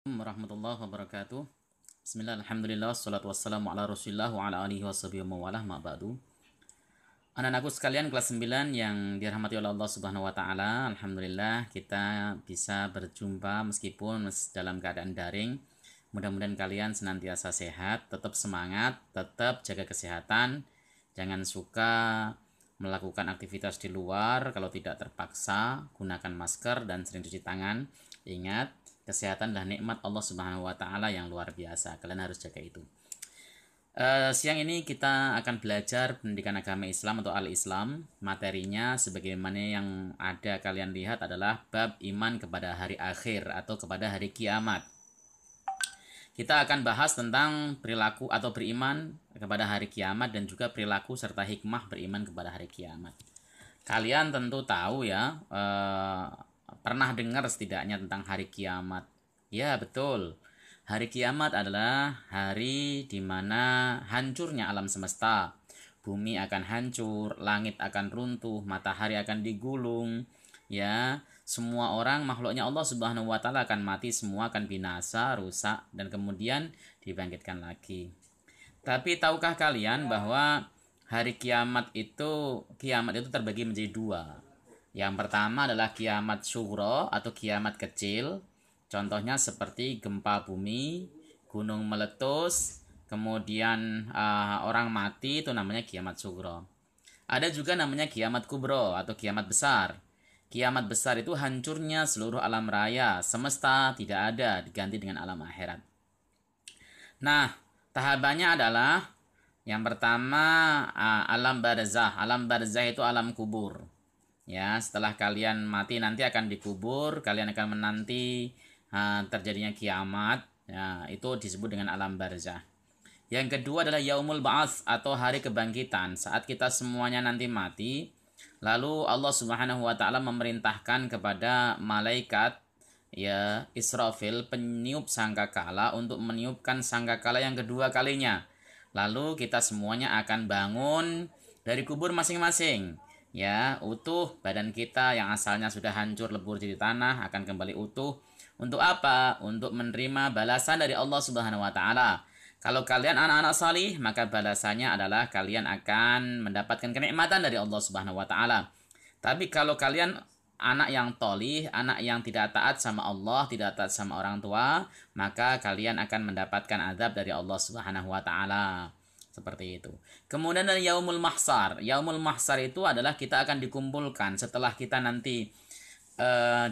Warahmatullahi wabarakatuh. Bismillah, alhamdulillah, salatu wassalamu ala rasulillah wa ala alihi wa sahbihi wa mawalah ma'ba'du. Anak-anakku sekalian kelas 9 yang dirahmati oleh Allah subhanahu wa ta'ala, alhamdulillah kita bisa berjumpa meskipun dalam keadaan daring. Mudah-mudahan kalian senantiasa sehat, tetap semangat, tetap jaga kesehatan. Jangan suka melakukan aktivitas di luar kalau tidak terpaksa, gunakan masker dan sering cuci tangan. Ingat, kesehatan adalah nikmat Allah Subhanahu wa taala yang luar biasa. Kalian harus jaga itu. Siang ini kita akan belajar pendidikan agama Islam atau Al-Islam. Materinya sebagaimana yang ada kalian lihat adalah bab iman kepada hari akhir atau kepada hari kiamat. Kita akan bahas tentang perilaku atau beriman kepada hari kiamat dan juga perilaku serta hikmah beriman kepada hari kiamat. Kalian tentu tahu ya, pernah dengar setidaknya tentang hari kiamat. Ya, betul. Hari kiamat adalah hari di mana hancurnya alam semesta. Bumi akan hancur, langit akan runtuh, matahari akan digulung. Ya, semua orang makhluknya Allah Subhanahu wa taala akan mati, semua akan binasa, rusak dan kemudian dibangkitkan lagi. Tapi tahukah kalian bahwa hari kiamat itu terbagi menjadi dua. Yang pertama adalah kiamat syughra atau kiamat kecil. Contohnya seperti gempa bumi, gunung meletus, kemudian orang mati, itu namanya kiamat syughra. Ada juga namanya kiamat kubro atau kiamat besar. Kiamat besar itu hancurnya seluruh alam raya, semesta tidak ada, diganti dengan alam akhirat. Nah, tahapannya adalah yang pertama alam barzah. Alam barzah itu alam kubur. Ya, setelah kalian mati nanti akan dikubur, kalian akan menanti terjadinya kiamat. Ya, itu disebut dengan alam barzah. Yang kedua adalah yaumul ba'ats atau hari kebangkitan. Saat kita semuanya nanti mati, lalu Allah Subhanahu wa taala memerintahkan kepada malaikat ya Israfil peniup sangkakala untuk meniupkan sangkakala yang kedua kalinya. Lalu kita semuanya akan bangun dari kubur masing-masing. Ya, utuh badan kita yang asalnya sudah hancur lebur jadi tanah akan kembali utuh. Untuk apa? Untuk menerima balasan dari Allah Subhanahu wa taala. Kalau kalian anak-anak salih, maka balasannya adalah kalian akan mendapatkan kenikmatan dari Allah Subhanahu wa taala. Tapi kalau kalian anak yang tolih, anak yang tidak taat sama Allah, tidak taat sama orang tua, maka kalian akan mendapatkan azab dari Allah Subhanahu wa taala. Seperti itu. Kemudian ada yaumul mahsar. Yaumul mahsar itu adalah kita akan dikumpulkan setelah kita nanti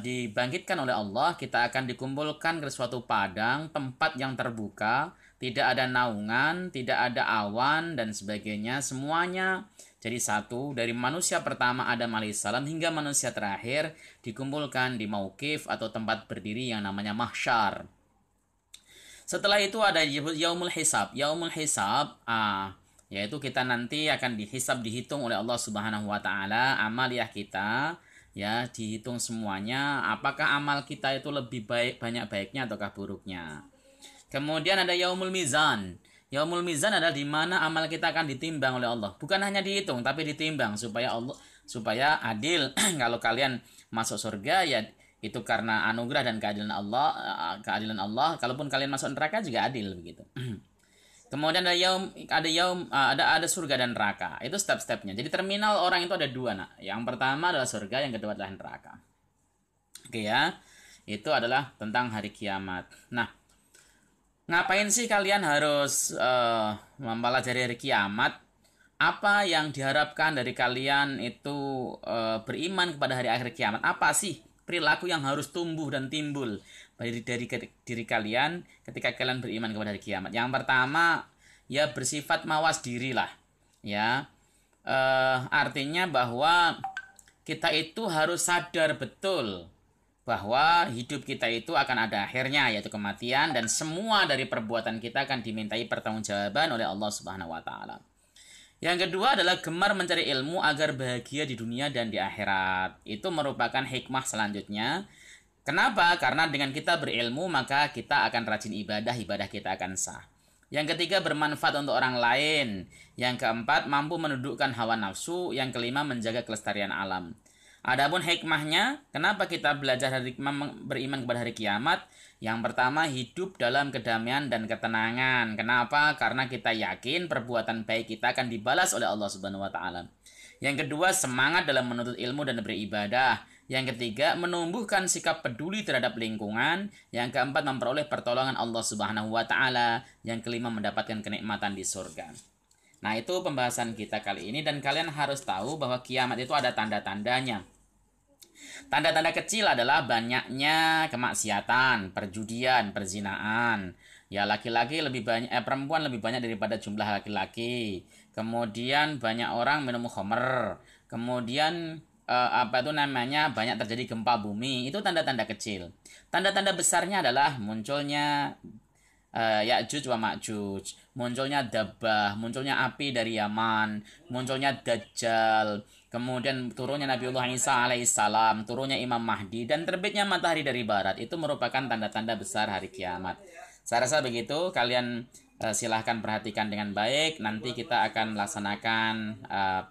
dibangkitkan oleh Allah, kita akan dikumpulkan ke suatu padang, tempat yang terbuka, tidak ada naungan, tidak ada awan dan sebagainya, semuanya jadi satu. Dari manusia pertama Adam alaihissalam hingga manusia terakhir dikumpulkan di mauqif atau tempat berdiri yang namanya mahsyar. Setelah itu ada yaumul hisab. Yaumul hisab yaitu kita nanti akan dihitung oleh Allah Subhanahu wa taala amaliah kita. Ya, dihitung semuanya apakah amal kita itu lebih banyak baiknya ataukah buruknya. Kemudian ada yaumul mizan. Yaumul mizan adalah di mana amal kita akan ditimbang oleh Allah. Bukan hanya dihitung tapi ditimbang supaya adil. Kalau kalian masuk surga ya itu karena anugerah dan keadilan Allah. Kalaupun kalian masuk neraka juga adil begitu. Kemudian ada surga dan neraka. Itu step-stepnya. Jadi terminal orang itu ada dua, nak. Yang pertama adalah surga, yang kedua adalah neraka. Oke ya. Itu adalah tentang hari kiamat. Nah, ngapain sih kalian harus mempelajari hari kiamat? Apa yang diharapkan dari kalian itu beriman kepada hari akhir kiamat? Apa sih perilaku yang harus tumbuh dan timbul dari diri kalian ketika kalian beriman kepada hari kiamat? Yang pertama, ya bersifat mawas diri lah. Ya, artinya bahwa kita itu harus sadar betul bahwa hidup kita itu akan ada akhirnya, yaitu kematian, dan semua dari perbuatan kita akan dimintai pertanggungjawaban oleh Allah Subhanahu wa taala. Yang kedua adalah gemar mencari ilmu agar bahagia di dunia dan di akhirat. Itu merupakan hikmah selanjutnya. Kenapa? Karena dengan kita berilmu maka kita akan rajin ibadah kita akan sah. Yang ketiga bermanfaat untuk orang lain. Yang keempat mampu menundukkan hawa nafsu. Yang kelima menjaga kelestarian alam. Adapun hikmahnya, kenapa kita belajar beriman kepada hari kiamat? Yang pertama, hidup dalam kedamaian dan ketenangan. Kenapa? Karena kita yakin perbuatan baik kita akan dibalas oleh Allah Subhanahu wa taala. Yang kedua, semangat dalam menuntut ilmu dan beribadah. Yang ketiga, menumbuhkan sikap peduli terhadap lingkungan. Yang keempat, memperoleh pertolongan Allah Subhanahu wa taala. Yang kelima, mendapatkan kenikmatan di surga. Nah, itu pembahasan kita kali ini, dan kalian harus tahu bahwa kiamat itu ada tanda-tandanya. Tanda-tanda kecil adalah banyaknya kemaksiatan, perjudian, perzinaan. Ya, laki-laki lebih banyak, perempuan lebih banyak daripada jumlah laki-laki. Kemudian banyak orang minum khamr. Kemudian banyak terjadi gempa bumi. Itu tanda-tanda kecil. Tanda-tanda besarnya adalah munculnya Ya'juj wa Ma'juj, munculnya Dabbah, munculnya api dari Yaman, munculnya Dajjal, kemudian turunnya Nabiullah Isa alaihissalam, turunnya Imam Mahdi, dan terbitnya matahari dari barat. Itu merupakan tanda-tanda besar hari kiamat. Saya rasa begitu, kalian silahkan perhatikan dengan baik. Nanti kita akan melaksanakan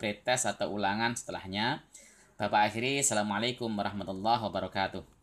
pretest atau ulangan setelahnya. Bapak akhiri, Assalamualaikum warahmatullahi wabarakatuh.